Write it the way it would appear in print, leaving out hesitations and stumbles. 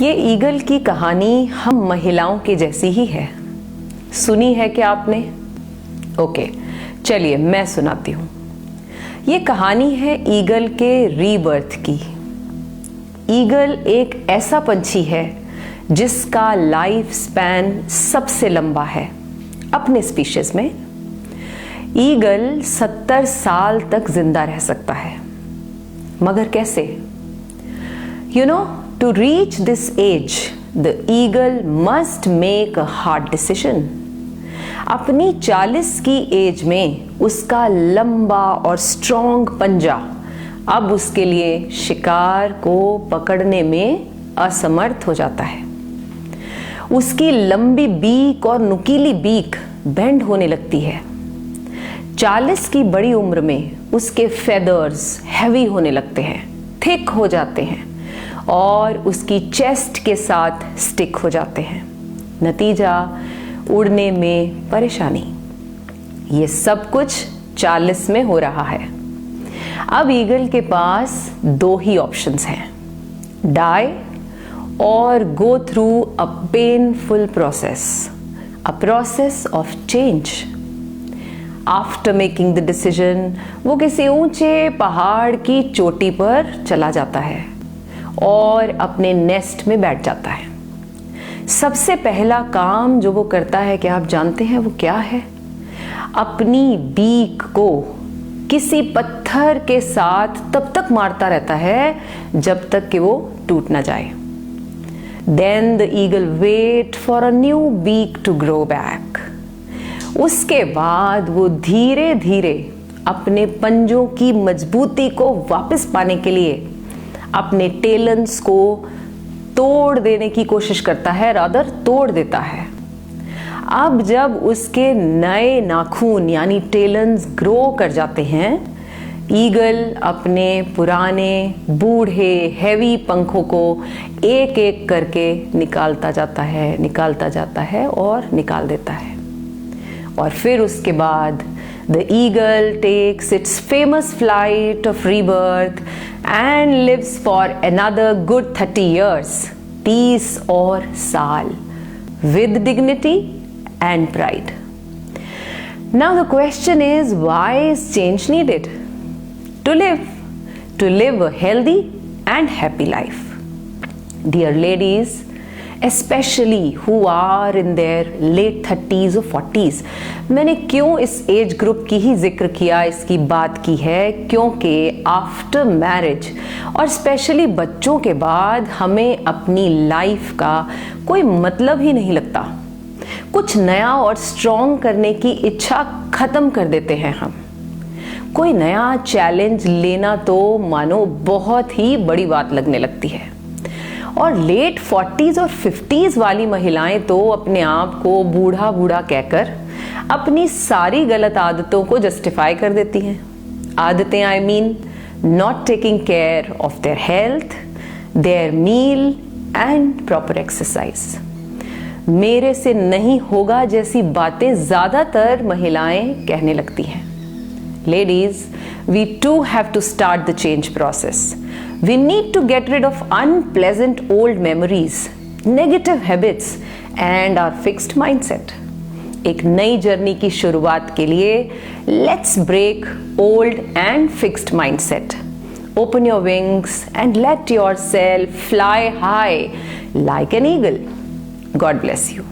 ये ईगल की कहानी हम महिलाओं की जैसी ही है। सुनी है क्या आपने? ओके, चलिए मैं सुनाती हूँ। ये कहानी है ईगल के रीबर्थ की। ईगल एक ऐसा पंछी है जिसका लाइफ स्पैन सबसे लंबा है अपने स्पीशीज में। ईगल 70 साल तक जिंदा रह सकता है, मगर कैसे? You know, to reach this age, the eagle must make a hard decision. अपनी 40 की एज में उसका लंबा और स्ट्रॉन्ग पंजा अब उसके लिए शिकार को पकड़ने में असमर्थ हो जाता है। उसकी लंबी बीक और नुकीली बीक बेंड होने लगती है। 40 की बड़ी उम्र में उसके फेदर्स हैवी होने लगते हैं, थिक हो जाते हैं और उसकी चेस्ट के साथ स्टिक हो जाते हैं। नतीजा, उड़ने में परेशानी। ये सब कुछ 40 में हो रहा है। अब ईगल के पास दो ही ऑप्शंस हैं, डाई और go through a painful process, a process of change. After making the decision वो किसी ऊंचे पहाड़ की चोटी पर चला जाता है और अपने नेस्ट में बैठ जाता है। सबसे पहला काम जो वो करता है, क्या आप जानते हैं वो क्या है? अपनी बीक को किसी पत्थर के साथ तब तक मारता रहता है जब तक कि वो टूट ना जाए। Then the eagle wait for a new beak to grow back. उसके बाद वो धीरे धीरे अपने पंजों की मजबूती को वापस पाने के लिए अपने टेलन्स को तोड़ देने की कोशिश करता है, रादर तोड़ देता है। अब जब उसके नए नाखून यानी टेलन्स ग्रो कर जाते हैं, ईगल अपने पुराने बूढ़े हैवी पंखों को एक एक करके निकालता जाता है और निकाल देता है। और फिर उसके बाद the eagle takes its famous flight of rebirth and lives for another good 30 years, 30 और साल, with dignity and pride. Now the question is, why is change needed? To live a healthy and happy life. Dear ladies, especially who are in their late 30s or 40s, मैंने क्यों इस age group की ही जिक्र किया, इसकी बात की है क्योंकि आफ्टर मैरिज और स्पेशली बच्चों के बाद हमें अपनी लाइफ का कोई मतलब ही नहीं लगता। कुछ नया और स्ट्रॉन्ग करने की इच्छा खत्म कर देते हैं हम। कोई नया चैलेंज लेना तो मानो बहुत ही बड़ी बात लगने लगती है। और लेट 40s और 50s वाली महिलाएं तो अपने आप को बूढ़ा बूढ़ा कहकर अपनी सारी गलत आदतों को जस्टिफाई कर देती हैं। आदतें I mean not taking care of their health, their meal and proper exercise. मेरे से नहीं होगा जैसी बातें ज्यादातर महिलाएं कहने लगती हैं। Ladies, we too have to start the change process. We need to get rid of unpleasant old memories, negative habits and our fixed mindset. एक नई जर्नी की शुरुआत के लिए let's break old and fixed mindset. Open your wings and let yourself fly high like an eagle. God bless you.